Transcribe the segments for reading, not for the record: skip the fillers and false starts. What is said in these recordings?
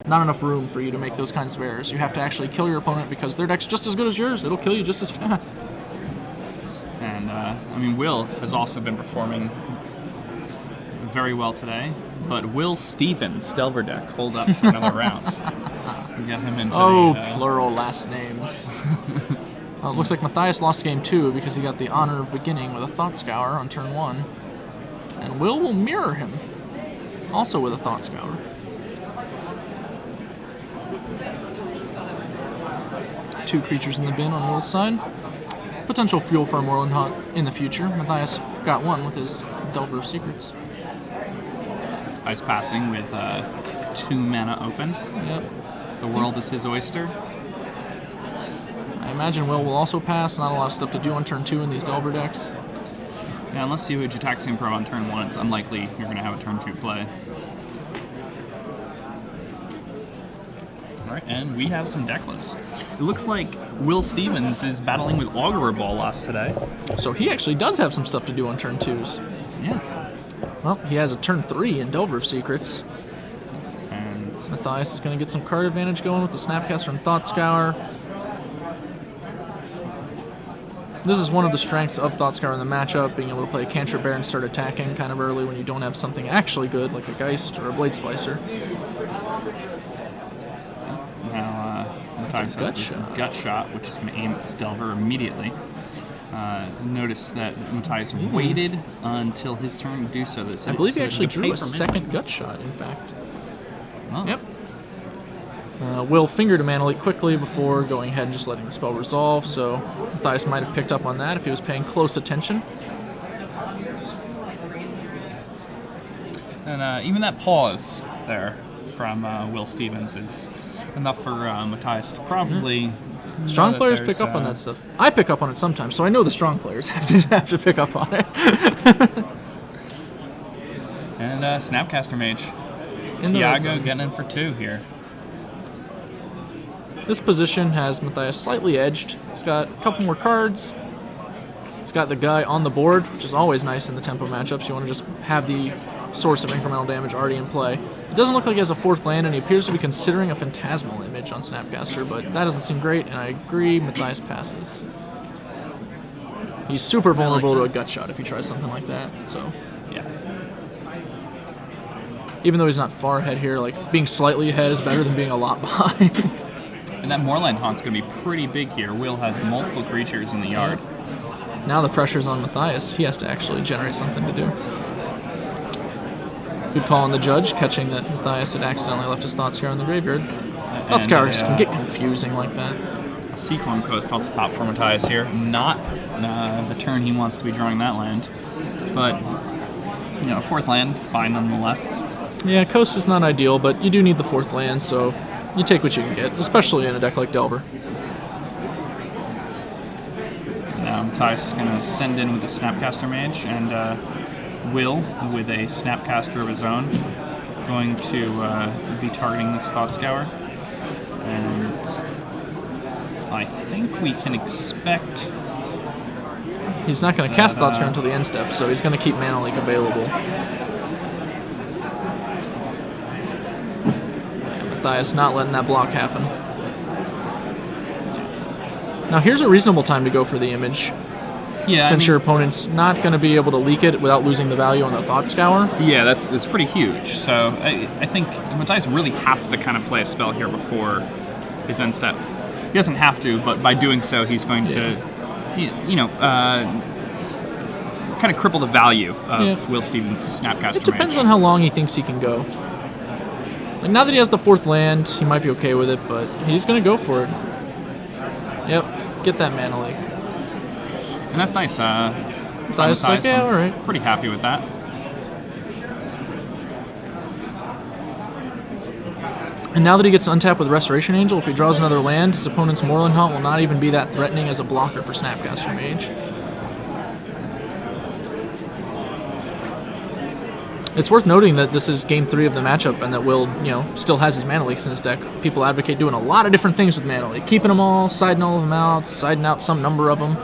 not enough room for you to make those kinds of errors. You have to actually kill your opponent because their deck's just as good as yours. It'll kill you just as fast. And, I mean, Will has also been performing very well today, but Will Stevens' Delver deck hold up for another round. Get him into plural last names. It looks like Matthis lost game 2 because he got the honor of beginning with a Thought Scour on turn 1. And will mirror him, also with a Thought Scour. Two creatures in the bin on Will's side. Potential fuel for a Moorland Haunt in the future. Matthis got one with his Delver of Secrets. Ice passing with 2 mana open. Yep. The world is his oyster. I imagine Will also pass. Not a lot of stuff to do on turn 2 in these Delver decks. Yeah, unless you Jataxian Pro on turn 1, it's unlikely you're going to have a turn 2 play. Alright, and we have some deck lists. It looks like Will Stevens is battling with Augurer Ball lost today. So he actually does have some stuff to do on turn 2s. Yeah. Well, he has a turn 3 in Delver of Secrets. And Matthis is going to get some card advantage going with the Snapcaster and Thought Scour. This is one of the strengths of Thought Scour in the matchup, being able to play a Cantrip Bear and start attacking kind of early when you don't have something actually good, like a Geist or a Blade Splicer. Now, Matthis has this gut shot, which is going to aim at this Delver immediately. Notice that Matthis waited until his turn to do so. I believe he actually drew a second gut shot, in fact. Oh. Yep. Will fingered a Mana Leak quickly before going ahead and just letting the spell resolve, so Matthis might have picked up on that if he was paying close attention. And even that pause there from Will Stevens is enough for Matthis to probably... Strong players pick up on that stuff. I pick up on it sometimes, so I know the strong players have to pick up on it. And Snapcaster Mage. Tiago getting in for 2 here. This position has Matthis slightly edged. He's got a couple more cards. He's got the guy on the board, which is always nice in the tempo matchups. You want to just have the source of incremental damage already in play. It doesn't look like he has a 4th land, and he appears to be considering a Phantasmal Image on Snapcaster, but that doesn't seem great, and I agree, Matthis passes. He's super vulnerable to a gut shot if he tries something like that, so... Yeah. Even though he's not far ahead here, like, being slightly ahead is better than being a lot behind. And that Moorland Haunt's going to be pretty big here. Will has multiple creatures in the yard. Now the pressure's on Matthis. He has to actually generate something to do. Good call on the judge, catching that Matthis had accidentally left his Thought Scour in the graveyard. Thought Scours can get confusing like that. A Seacorn Coast off the top for Matthis here. Not the turn he wants to be drawing that land. But, you know, 4th land, fine nonetheless. Yeah, Coast is not ideal, but you do need the 4th land, so you take what you can get, especially in a deck like Delver. Now Matthis is going to send in with the Snapcaster Mage, and Will, with a Snapcaster of his own, going to be targeting this Thought Scour. And I think we can expect... He's not going to cast Thought Scour until the end step, so he's going to keep Mana Leak available. Matthis not letting that block happen. Now here's a reasonable time to go for the image. Yeah, since your opponent's not going to be able to leak it without losing the value on the Thought Scour. Yeah, that's pretty huge. So I think Matthis really has to kind of play a spell here before his end step. He doesn't have to, but by doing so, he's going to, kind of cripple the value of Will Stevens' Snapcaster Mage. It depends on how long he thinks he can go. Like now that he has the 4th land, he might be okay with it, but he's going to go for it. Yep, get that Mana Leak. And that's nice. Matthis like, yeah, all right. Pretty happy with that. And now that he gets untapped with Restoration Angel, if he draws another land, his opponent's Moorland Haunt will not even be that threatening as a blocker for Snapcaster Mage. It's worth noting that this is game 3 of the matchup, and that Will, still has his Mana Leaks in his deck. People advocate doing a lot of different things with Mana Leak, keeping them all, siding all of them out, siding out some number of them.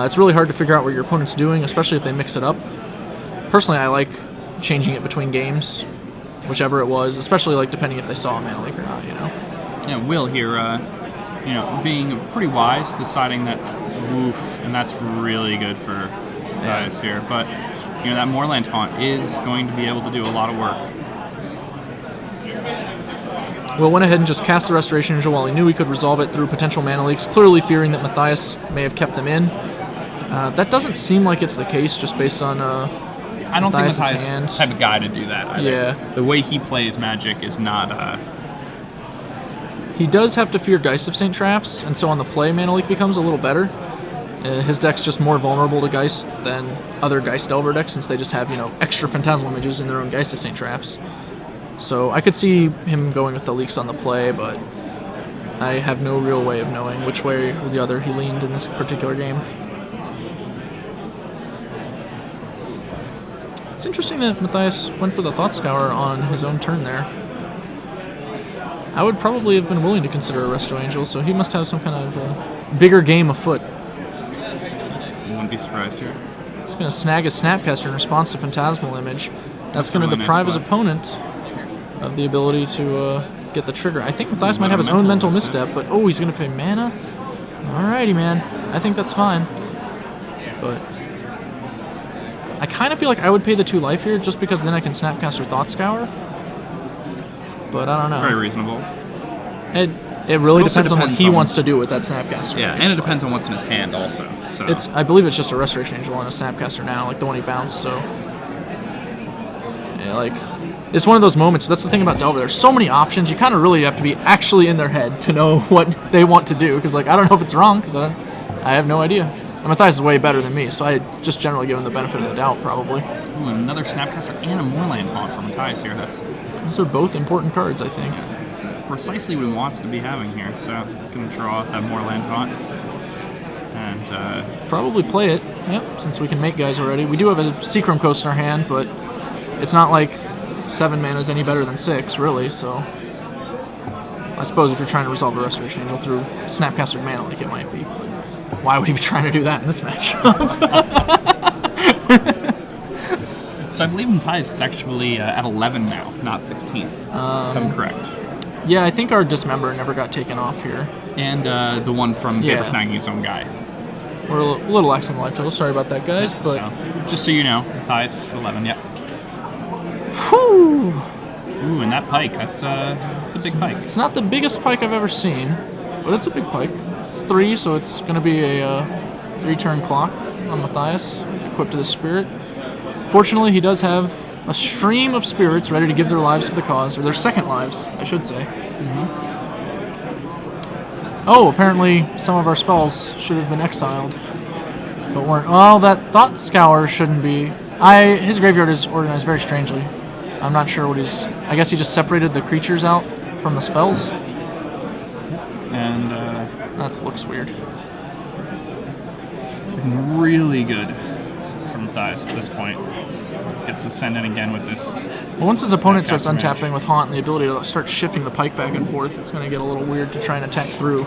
It's really hard to figure out what your opponent's doing, especially if they mix it up. Personally, I like changing it between games. whichever it was, especially like depending if they saw a mana leak or not, you know. Yeah, Will here, you know, being pretty wise, deciding that woof, and that's really good for Matthis here. But you know, that Moorland Taunt is going to be able to do a lot of work. Will went ahead and just cast the Restoration Angel while he knew he could resolve it through potential mana leaks, clearly fearing that Matthis may have kept them in. That doesn't seem like it's the case, just based on I don't think Matthis is the type of guy to do that either. Yeah. The way he plays Magic is not... He does have to fear Geist of St. Traphs, and so on the play, mana leak becomes a little better. His deck's just more vulnerable to Geist than other Geist Delver decks, since they just have, you know, extra Phantasmal images in their own Geist of St. Traphs. So I could see him going with the leaks on the play, but I have no real way of knowing which way or the other he leaned in this particular game. It's interesting that Matthis went for the Thought Scour on his own turn there. I would probably have been willing to consider a Resto Angel, so he must have some kind of bigger game afoot. Wouldn't be surprised here. He's going to snag a Snapcaster in response to Phantasmal Image. That's going to deprive his opponent of the ability to get the trigger. I think Matthis might have his own mental misstep, but oh, he's going to pay mana? Alrighty, man. I think that's fine. But I kind of feel like I would pay the 2 life here, just because then I can Snapcaster Thought Scour. But I don't know. Very reasonable. It really depends on what he wants to do with that Snapcaster. Yeah, and it depends on what's in his hand also. So I believe it's just a Restoration Angel and a Snapcaster now, like the one he bounced, so... Yeah, like... It's one of those moments, that's the thing about Delver, there's so many options, you kind of really have to be actually in their head to know what they want to do, because like, I don't know if it's wrong, because I have no idea. And Matthis is way better than me, so I just generally give him the benefit of the doubt, probably. Ooh, another Snapcaster and a Moorland Haunt from Matthis here. Those are both important cards, I think. It's precisely what he wants to be having here, so going to draw that Moorland Haunt. And probably play it, yep, since we can make guys already. We do have a Seachrome Coast in our hand, but it's not like 7 mana is any better than 6, really, so... I suppose if you're trying to resolve the Restoration Angel through Snapcaster mana, like it might be. Why would he be trying to do that in this matchup? So I believe Matthis is actually at 11 now, not 16, if I'm correct. Yeah, I think our Dismember never got taken off here. And the one from Paper Snagging His Own Guy. We're a little lax on the life total, sorry about that, guys. Yeah, but so, just so you know, Matthis, 11, yep. Whew! Ooh, and that pike, that's a big pike. It's not the biggest pike I've ever seen, but it's a big pike. It's 3, so it's going to be a 3-turn clock on Matthis, equipped to the Spirit. Fortunately, he does have a stream of spirits ready to give their lives to the cause, or their second lives, I should say. Oh, apparently some of our spells should have been exiled, but weren't. Well, that Thought Scour shouldn't be. His graveyard is organized very strangely. I'm not sure what he's... I guess he just separated the creatures out from the spells. And that looks weird. Really good from Matthis at this point. Gets to send in again with this. Well, once his opponent starts untapping with Haunt and the ability to start shifting the pike back and forth, it's going to get a little weird to try and attack through.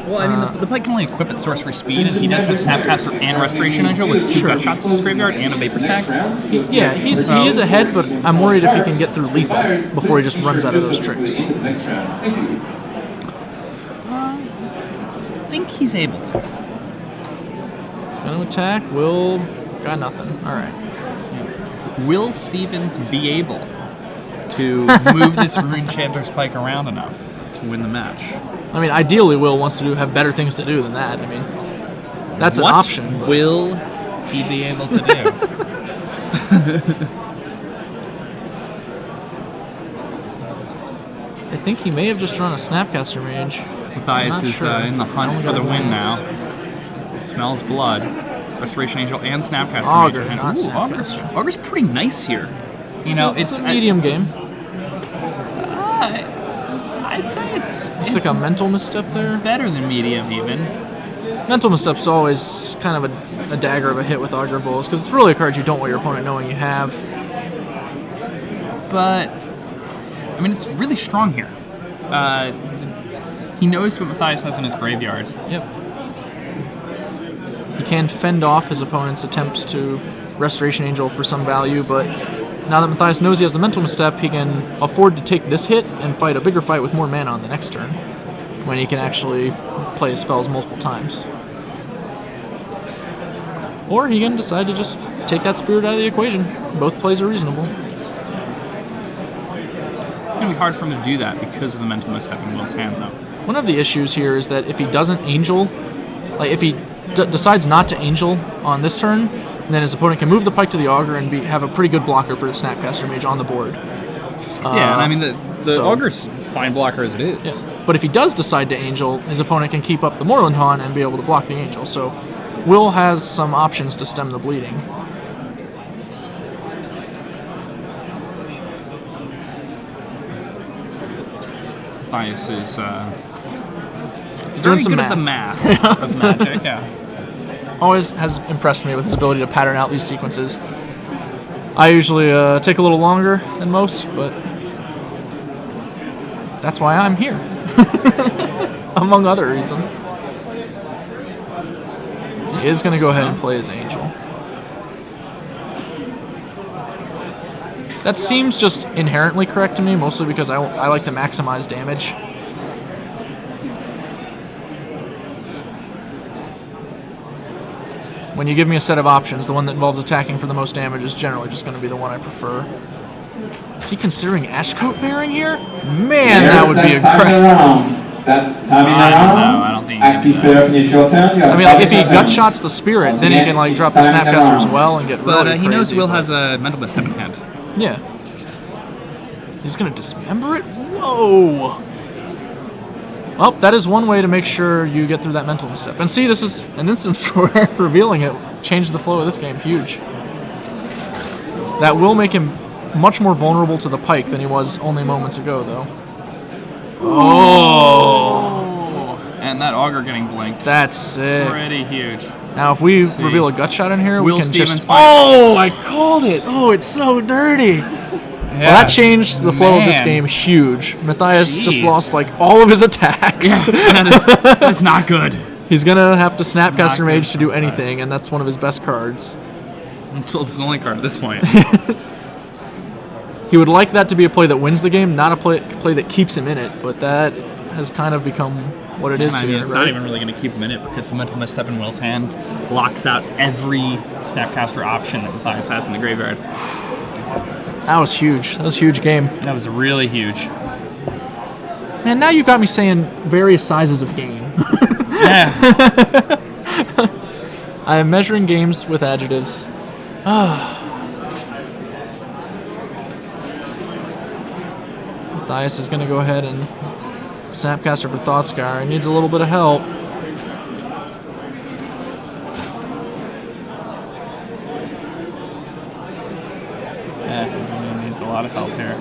Well, I mean, the pike can only equip at sorcery speed, and he does have Snapcaster and Restoration Angel with 2 gut shots in his graveyard and a Vapor Stack. He is ahead, but I'm worried if he can get through lethal before he just runs out of those tricks. I think he's able to. He's going to attack. Will got nothing. All right. Will Stevens be able to move this Rune Chanter's pike around enough to win the match? I mean, ideally, Will wants to have better things to do than that. I mean, that's an option. What will he be able to do? I think he may have just run a Snapcaster Mage. Matthis is in the hunt for the win now. Smells blood. Restoration Angel and Snapcaster. Augur, not Snapcaster. Augur's pretty nice here. You know, it's a medium game. I'd say it's like a mental misstep there. Better than medium, even. Mental misstep's always kind of a dagger of a hit with Augur Bowls, because it's really a card you don't want your opponent knowing you have. But I mean, it's really strong here. He knows what Matthis has in his graveyard. Yep. He can fend off his opponent's attempts to Restoration Angel for some value, but now that Matthis knows he has the mental misstep, he can afford to take this hit and fight a bigger fight with more mana on the next turn, when he can actually play his spells multiple times. Or he can decide to just take that spirit out of the equation. Both plays are reasonable. It's going to be hard for him to do that because of the mental misstep in Will's hand, though. One of the issues here is that if he doesn't Angel, like if he decides not to Angel on this turn, then his opponent can move the Pike to the Augur and have a pretty good blocker for the Snapcaster Mage on the board. Yeah, and I mean, the Augur's fine blocker as it is. Yeah. But if he does decide to Angel, his opponent can keep up the Moorland Haunt and be able to block the Angel. So Will has some options to stem the bleeding. Matthis is He's doing some good math. at the math of Magic, yeah. Always has impressed me with his ability to pattern out these sequences. I usually take a little longer than most, but that's why I'm here, among other reasons. He is going to go ahead and play his Angel. That seems just inherently correct to me, mostly because I like to maximize damage. When you give me a set of options, the one that involves attacking for the most damage is generally just going to be the one I prefer. Is he considering Ashcoat Bearing here? Man, that would be aggressive. I don't think he can do that. I mean, like, if he gut shots the spirit, then he can like drop the Snapcaster as well and get really But he knows crazy, Will has a mental misstep in hand. Yeah. He's going to dismember it? Whoa! Well, that is one way to make sure you get through that mental misstep. And see, this is an instance where revealing it changed the flow of this game huge. That will make him much more vulnerable to the Pike than he was only moments ago, though. Oh! And that Augur getting blinked. That's sick. Pretty huge. Now, if we reveal a gut shot in here, Will we can Stevens just... fight. Oh, I called it! Oh, it's so dirty! Yeah, Well, that changed the flow of this game huge. Matthis just lost like all of his attacks. Yeah, that's not good. He's gonna have to Snapcaster Mage to do anything, and that's one of his best cards. It's his only card at this point. He would like that to be a play that wins the game, not a play that keeps him in it, but that has kind of become what it is I mean, here, it's right? not even really going to keep him in it because the mental misstep in Will's hand locks out every Snapcaster option that Matthis has in the graveyard. That was huge. That was a huge game. That was really huge. Man, now you've got me saying various sizes of game. Yeah. I am measuring games with adjectives. Matthis is going to go ahead and Snapcaster for Thoughtscour. He needs a little bit of help. Yeah, he needs a lot of help here.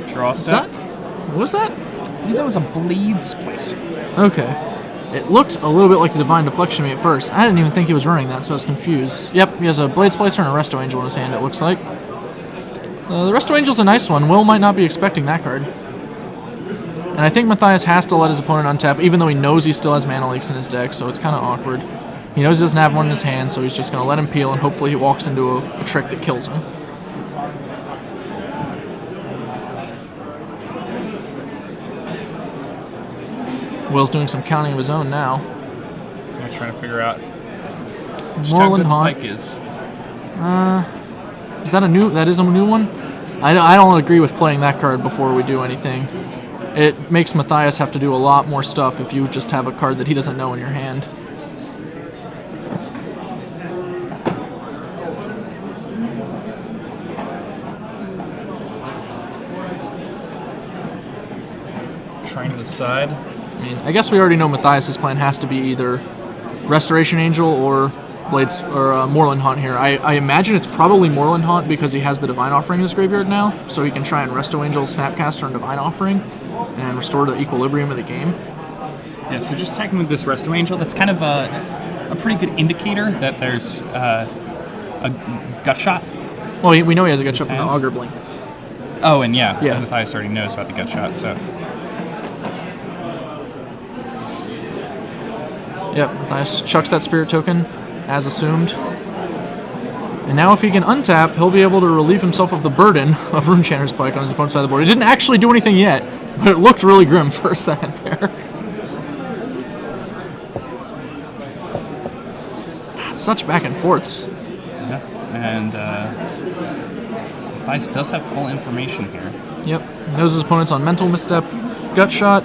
Draw What's step. that? What was that? I think that was a bleed splice. Okay. It looked a little bit like a Divine Deflection to me at first. I didn't even think he was running that, so I was confused. Yep, he has a Blade Splicer and a Resto Angel in his hand, it looks like. The Resto Angel's a nice one. Will might not be expecting that card. And I think Matthis has to let his opponent untap, even though he knows he still has Mana Leaks in his deck, so it's kind of awkward. He knows he doesn't have one in his hand, so he's just going to let him peel, and hopefully he walks into a trick that kills him. Will's doing some counting of his own now. I'm trying to figure out Moorland Haunt. Pike is. Is that a new? That is a new one. I don't agree with playing that card before we do anything. It makes Matthis have to do a lot more stuff if you just have a card that he doesn't know in your hand. Trying to decide. I mean, I guess we already know Matthis' plan has to be either Restoration Angel or Blades or Moorland Haunt here. I imagine it's probably Moorland Haunt because he has the Divine Offering in his graveyard now, so he can try and Resto Angel, Snapcaster, and Divine Offering, and restore the equilibrium of the game. Yeah, so just attacking with this Resto Angel, that's kind of it's a pretty good indicator that there's a gut shot. Well, we know he has a gut shot from the Augur Blink. Oh, and yeah, Yeah. Matthis already knows about the gut shot, so. Yep, Matthis chucks that Spirit Token, as assumed. And now if he can untap, he'll be able to relieve himself of the burden of Runechanter's Pike on his opponent's side of the board. He didn't actually do anything yet, but it looked really grim for a second there. Such back and forths. Yeah, and Matthis does have full information here. Yep, he knows his opponent's on mental misstep, gut shot,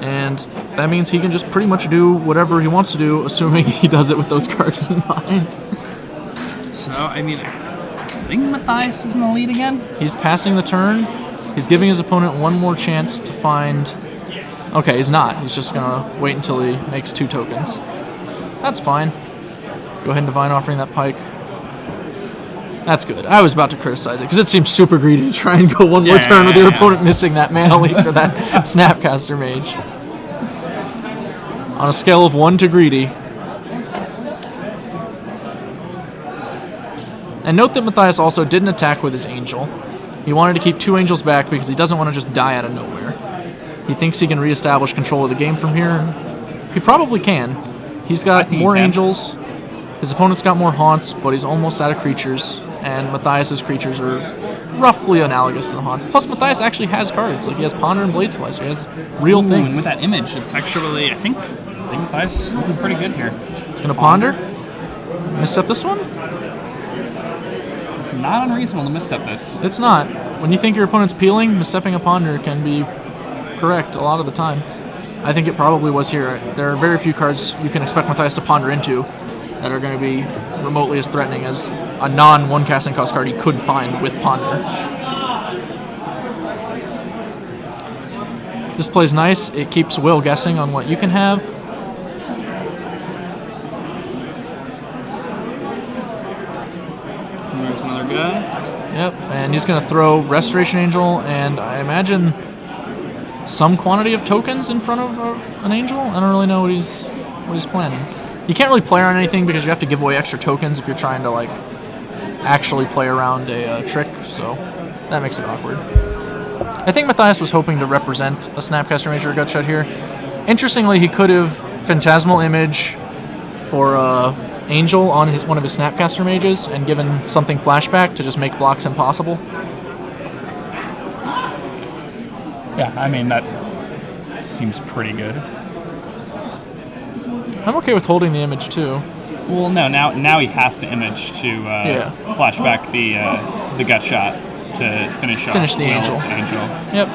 and that means he can just pretty much do whatever he wants to do, assuming he does it with those cards in mind. So, I mean, I think Matthis is in the lead again. He's passing the turn. He's giving his opponent one more chance to find... Okay, he's not. He's just going to wait until he makes 2 tokens. That's fine. Go ahead and Divine Offering that Pike. That's good. I was about to criticize it, because it seems super greedy to try and go one more turn with your opponent missing that mana leak for that Snapcaster Mage. On a scale of 1 to greedy. And note that Matthis also didn't attack with his Angel. He wanted to keep 2 Angels back because he doesn't want to just die out of nowhere. He thinks he can reestablish control of the game from here, and he probably can. He's got more Angels, his opponent's got more Haunts, but he's almost out of creatures, and Matthis' creatures are roughly analogous to the Haunts. Plus, Matthis actually has cards. Like, he has Ponder and Blade Splicer. He has real things. And with that image, it's actually, I think Matthis is looking pretty good here. It's going to Ponder. Misstep this one? Not unreasonable to misstep this. It's not. When you think your opponent's peeling, misstepping a Ponder can be correct a lot of the time. I think it probably was here. There are very few cards you can expect Matthis to Ponder into that are going to be remotely as threatening as a non-1 casting cost card he could find with Ponder. This plays nice. It keeps Will guessing on what you can have. Moves another guy. Yep, and he's going to throw Restoration Angel and I imagine some quantity of tokens in front of an Angel. I don't really know what he's planning. You can't really play around anything because you have to give away extra tokens if you're trying to like actually play around a trick, so that makes it awkward. I think Matthis was hoping to represent a Snapcaster Mage or a Gut Shot here. Interestingly, he could have Phantasmal Image for Angel on one of his Snapcaster Mages and given something flashback to just make blocks impossible. Yeah, I mean, that seems pretty good. I'm okay with holding the image too. Well, no, now he has to image to flash back the Gut Shot to finish off the Angel. Yep.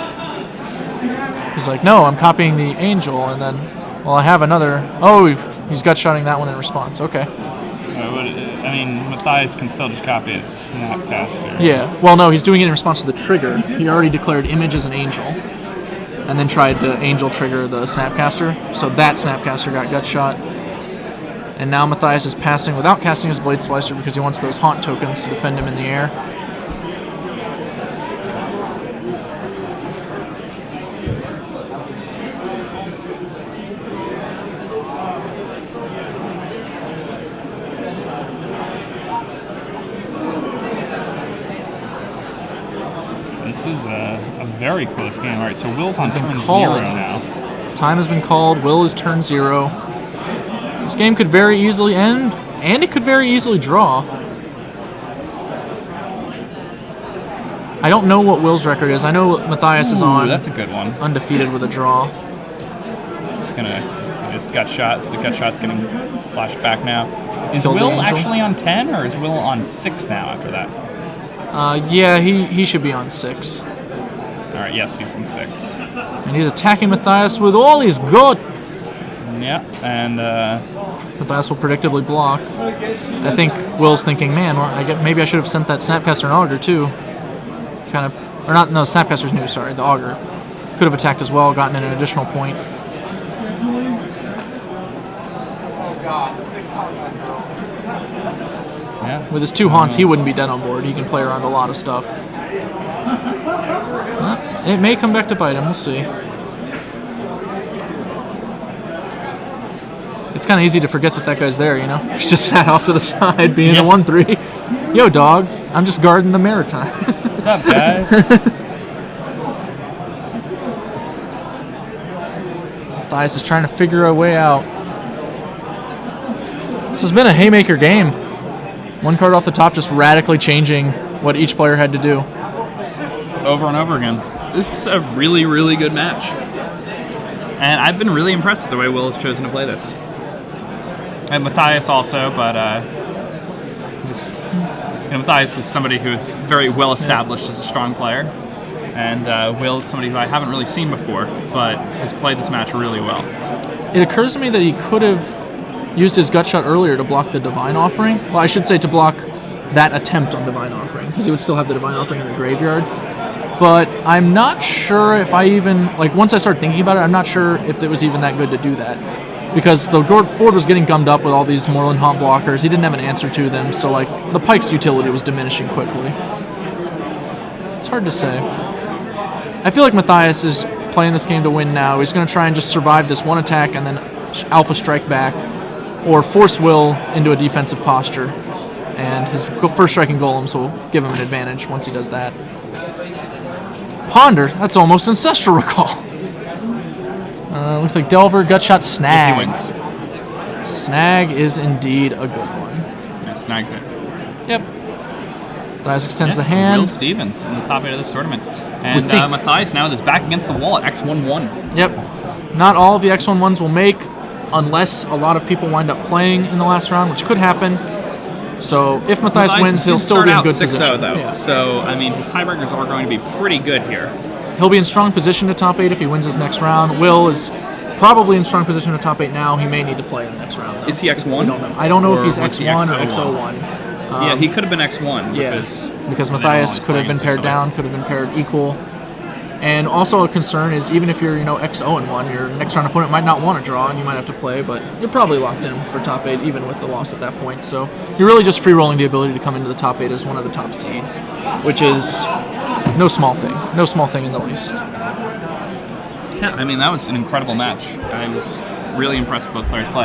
He's like, no, I'm copying the Angel, and then, well, I have another. Oh, he's Gut Shotting that one in response. Okay. I mean, Matthis can still just copy it Snapcaster. Yeah. Well, no, he's doing it in response to the trigger. He already declared image as an Angel, and then tried to Angel trigger the Snapcaster. So that Snapcaster got Gut Shot. And now Matthis is passing without casting his Blade Splicer because he wants those Haunt tokens to defend him in the air. This is a very close game. All right, so Will's on turn 0 now. Time has been called. Will is turn 0. This game could very easily end, and it could very easily draw. I don't know what Will's record is. I know Matthis is on. That's a good one. Undefeated with a draw. It's gonna just Gut Shot. So the Gut Shot's getting flashed back now. Is Kill Will actually on 10, or is Will on 6 now after that? Yeah, he should be on 6. All right, yes, he's on 6. And he's attacking Matthis with all he's got. Yeah, and Matthis will predictably block. I think Will's thinking, man, well, maybe I should have sent that Snapcaster and Augur too. Kind of, or not? No, Snapcaster's new. Sorry, the Augur could have attacked as well, gotten an additional point. yeah, With his 2 Haunts, he wouldn't be dead on board. He can play around a lot of stuff. It may come back to bite him. We'll see. It's kind of easy to forget that guy's there, you know? He's just sat off to the side being a 1-3. Yo, dog, I'm just guarding the Maritime. What's up, guys? Matthis is trying to figure a way out. This has been a haymaker game. One card off the top, just radically changing what each player had to do. Over and over again. This is a really, really good match. And I've been really impressed with the way Will has chosen to play this. And Matthis also, but Matthis is somebody who is very well established as a strong player. And Will is somebody who I haven't really seen before, but has played this match really well. It occurs to me that he could have used his gut shot earlier to block the Divine Offering. Well, I should say to block that attempt on Divine Offering, because he would still have the Divine Offering in the graveyard. But I'm not sure if I even, like, once I started thinking about it, I'm not sure if it was even that good to do that. Because the board was getting gummed up with all these Moreland Haunt blockers. He didn't have an answer to them, so, like, the Pike's utility was diminishing quickly. It's hard to say. I feel like Matthis is playing this game to win now. He's going to try and just survive this one attack and then Alpha Strike back, or force Will into a defensive posture. And his first striking golems will give him an advantage once he does that. Ponder, that's almost Ancestral Recall. Looks like Delver, Gutshot, Snag. He wins. Snag is indeed a good one. Yeah, snags it. Yep. Matthis extends the hand. Will Stevens in the top 8 of this tournament. And Matthis now is back against the wall at X11. Yep. Not all of the X11s will make, unless a lot of people wind up playing in the last round, which could happen. So if Matthis wins, he'll still be in good position. Though. Yeah. So, I mean, his tiebreakers are going to be pretty good here. He'll be in strong position to top 8 if he wins his next round. Will is probably in strong position to top 8 now. He may need to play in the next round, though. Is he X1? We don't know. I don't know if he's X1 or X01. Yeah, he could have been X1. Yeah, because Matthis could have been paired down, could have been paired equal. And also a concern is even if you're, X0-1, your next round opponent might not want to draw and you might have to play, but you're probably locked in for top 8 even with the loss at that point. So you're really just free-rolling the ability to come into the top 8 as one of the top seeds, which is no small thing. No small thing in the least. Yeah, I mean, that was an incredible match. I was really impressed with both players' play.